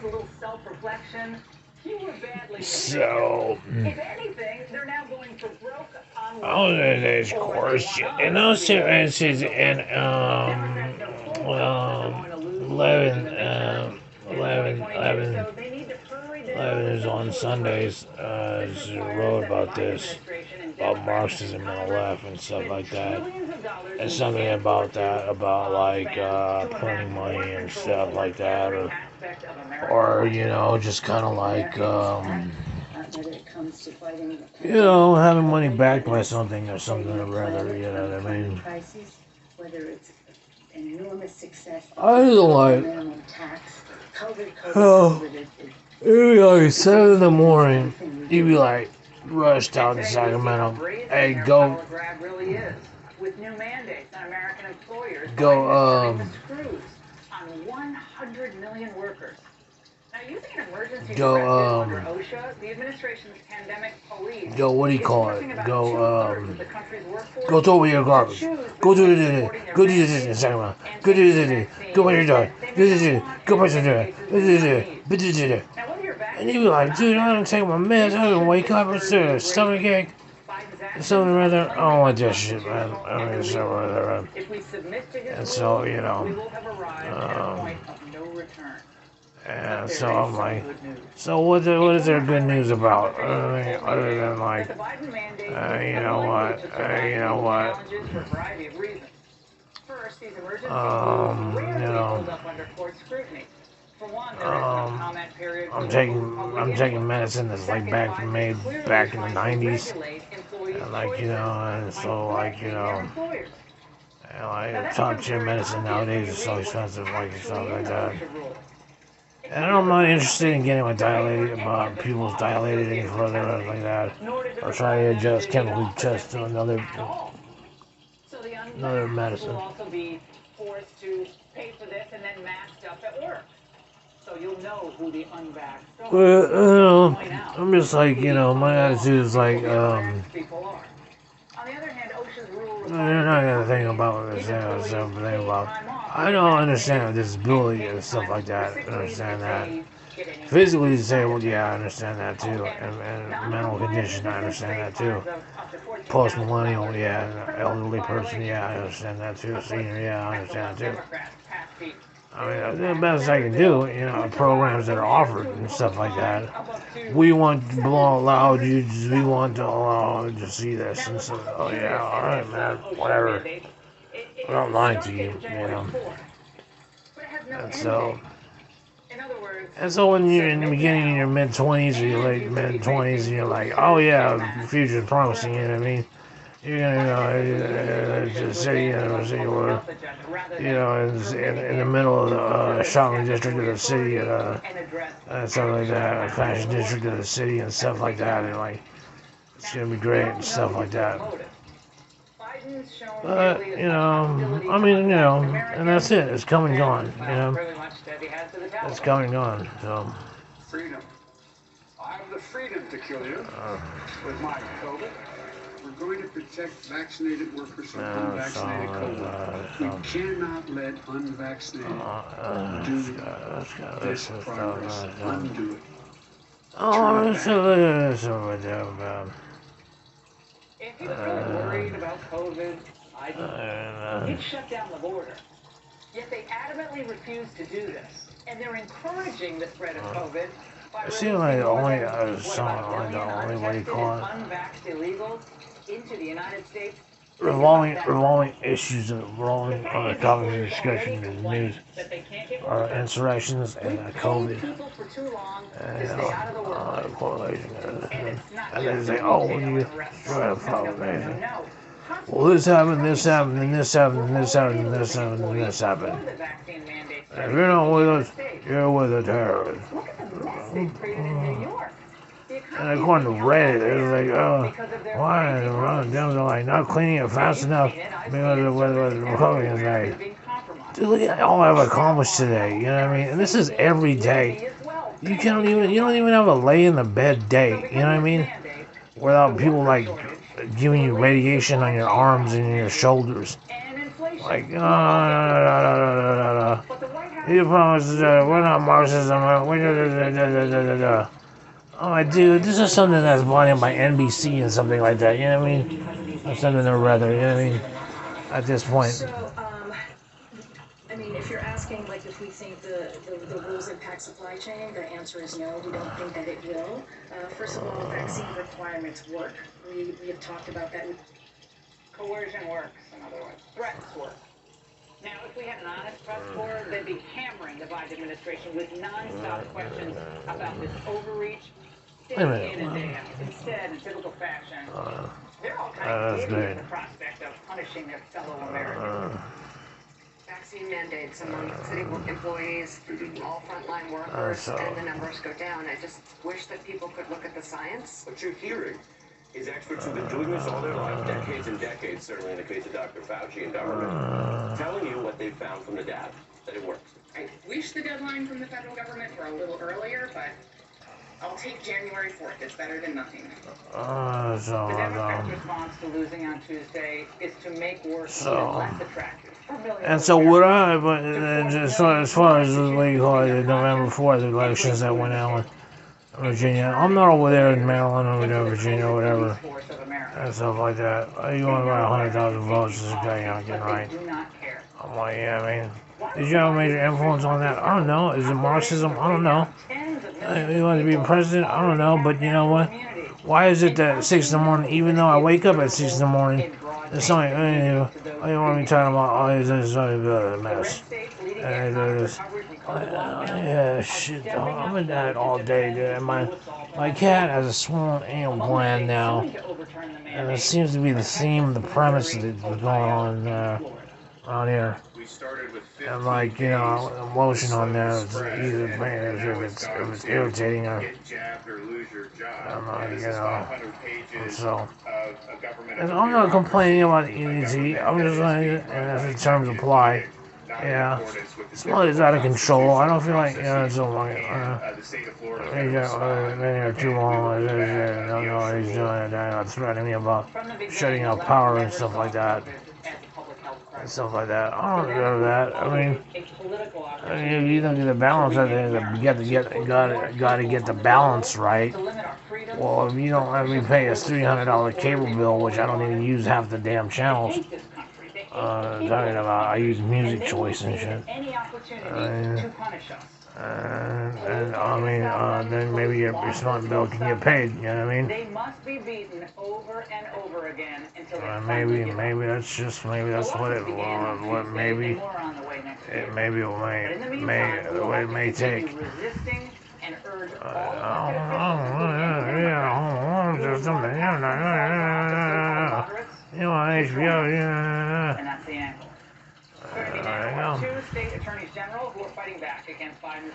a little self-reflection, few were badly So, if anything, they're now going for broke on all Wall that Street, is or they course, want us and to also be the ones it's paying the whole in thing. Democrats know full well that they're going to lose voters in 11 the midterms in 2022, 11 so they need to hurry down 11 the is on socialist road. Sundays. This requires Wrote that the about Biden this, administration and about Democrats in Marxism and the Congress left and stuff spend like that. trillions of dollars And in something scam about courses that, about like spans to amass printing more money and control stuff over like that, every aspect of American or life. you know, just kind of like Whether it comes to fighting the you know, pandemic, having money backed by whether it's something or something saving the or rather. planet You know from what I climate mean? crises, whether it's an enormous success I to don't lower the like. minimum tax, COVID, Oh, COVID, it'd be like it's 7 in the everything, it's morning. everything we You'd be do. like rushed And out in today we see how Sacramento. brazen Hey, their go, power grab really is, with new mandates on American employers. go, Biden is turning the screws on 100 million workers. Now, using an emergency directive under OSHA, the administration's pandemic police go. What do you is call forcing it? about Go, two-thirds of the country's workforce go throw away your to garbage. choose Go do between this. supporting their Go do this in mandates Sacramento. and Go do taking the this. vaccine Go what you're doing. that they Do may not this. want, Go and what in you're many doing. cases Do they may not this. need. But this. Now, whether you're And you'd be vaccinated or like, not dude, I'm gonna take my meds. I'm gonna wake up and say a stomach ache. Biden's actions Something or are other. I don't plainly like that shit, man. unconstitutional I don't and like that shit, illegal. whatever. If we submit to his And so, rules, you know, we will have arrived at a point of no return. But and there so is I'm some like, good news. so what is there good news about? Other Other than like, that the Biden mandate you is know unlikely what? to survive You know legal what? challenges for a variety of reasons. First, these emergency rules You rarely know, hold up under court scrutiny. For one, there is no comment period for I'm local public I'm taking input. medicine that's like Second, back Biden is made clearly back in the trying to 90s, regulate employees' and like you choices know, and by so like you threatening their know, employers. and Now like that top becomes tier very medicine obvious when nowadays you is so read what's expensive, like and stuff actually in like the that. OSHA rule. It And can't I'm not provide interested in getting my updates to waiver dilated, any of the pupils costs dilated any associated with further or testing, like that, nor does it or trying require to them adjust to even chemical offer test to testing at all. So the another unvaxxed will medicine. also be forced to pay for this and then masked up at work. So you'll know who the unvaxxed are. Well, Just point out I'm just like, who you the know, my unwashed attitude is like, vaxxed people are. On the other hand, OSHA's rule you're requires not that gonna think companies about this, give employees something paid about. time off I when they're don't vaccinated understand and disability paid and stuff time like that. for I sick leave understand if that. they get any Physically nasty side disabled, yeah, I effects. understand that too, and mental Non-compliance condition, with I this understand that face too. fines of up to Post $14,000 millennial, for yeah, criminal elderly person, violations. yeah, I understand that too. Of course, Senior, yeah, I that's understand what that too. Democrats passed the I mean, Build the Back best I Better can bill, do, you know, which programs allows that the are mayor offered to and impose stuff like fines that. of up to We want to allow you, we want to $700,000. allow you to see this Now, and what's so, also oh yeah, curious in alright, this man, OSHA whatever. mandate, I'm it's not a lying to start you, date of you January know. 4th, but it has no And end so, date. In other words, when you're in the submit beginning in your now, mid 20s or your and late you could be mid 20s, and facing you're like, oh serious yeah, the impasse future's promising, you know forever. what I mean? You're gonna, Biden has been using OSHA's just say, revamp of say, public or, health agenda rather than permitting in the it middle of to the fulfill its shopping district of statutory the city, authority and address and stuff like actual that, practical fashion district of the abortion city and at stuff the like same that, time. and like, it's Now, gonna be we great all and know stuff like his real that. motive. Biden's shown But, nearly as much hostility I to mean, unvaxxed and that's Americans it, it's come and as, gone, well, really much as he has to the it's Taliban. come and gone, so. Freedom. I have the freedom to kill you with my COVID. We're going to protect vaccinated workers from unvaccinated COVID. We cannot let unvaccinated do this progress. Undo it. Oh, If he was really worried about COVID, he'd shut down the border. Yet they adamantly refuse to do this. And they're encouraging the spread of COVID by releasing more than, what, about a million untested and unvaxxed illegals into the United States. revolving issues of revolving topics of discussion in the news are insurrections and COVID and correlation. And they say, oh, when you try to follow anything. Well, this happened, this happened, and this happened, and this happened, and this happened, and this happened. If you're not with us, you're with the terrorists. And according to Reddit, it's like, why are the Dems are like not cleaning it fast enough because of what the Republicans say. Dude, look at all I've accomplished today, you know what I mean? And this is every day. You don't even have a lay in the bed day, you know what I mean? Without people like giving you radiation on your arms and your shoulders. Like, you He promises, we're not Marxism. I'm like, dude, this is something that's brought in by NBC and something like that. You know what I mean? Or something or rather. You know what I mean? At this point. So, I mean, if you're asking, like, if we think the rules impact supply chain, the answer is no. We don't think that it will. First of all, vaccine requirements work. We have talked about that. Coercion works, in other words. Threats work. Now, if we had an honest press corps, they'd be hammering the Biden administration with non-stop questions about this overreach, day in and day out. Instead, in typical fashion, they're all kind of giddy at the prospect of punishing their fellow Americans. Vaccine mandates among city employees, all frontline workers, and the numbers go down. I just wish that people could look at the science. What you're hearing is experts who've been doing this all their lives, decades and decades, certainly in the case of Dr. Fauci and government, telling you what they've found from the data, that it works. I wish the deadline from the federal government were a little earlier, but I'll take January 4th. It's better than nothing. The Democrats' response to losing on Tuesday is to make work even less attractive. And so what but as far as what you call it, the November 4th elections that went out in Virginia, I'm not over there in Maryland or whatever, Virginia or whatever, and stuff like that. You want about 100,000 votes, this guy not getting right. I'm like, yeah, I mean, did you have a major influence on that? I don't know. Is it Marxism? I don't know. You want to be president? I don't know, but you know what? Why is it that 6 in the morning, even though I wake up at 6 in the morning, it's something, I don't want to be talking about all this mess. Yeah, shit, I'm in that all day, dude. My cat has a swollen anal gland now, and it seems to be the theme, the premise that's going on around here. And like, you know, emotion on there, it's either if it's irritating or, I'm like, you know, so. And I'm not complaining about EDT, I'm just saying, and as the terms apply, yeah, it's out of control. I don't feel like, you know, it's so long, too long, I don't know what he's doing, they're threatening me about shutting out power and stuff like that. And stuff like that. I don't know that. I mean, if you don't get the balance, I think you gotta get the balance right. Well, if you don't let me pay a $300 cable bill, which I don't even use half the damn channels. Talking about, I use Music Choice and shit. And I mean, then maybe your smart bill can get paid. You know what I mean? They must be beaten over and over again until maybe that's what it maybe it may take. You know, HBO, yeah. And that's the angle. Two state attorneys general who are fighting back against Biden's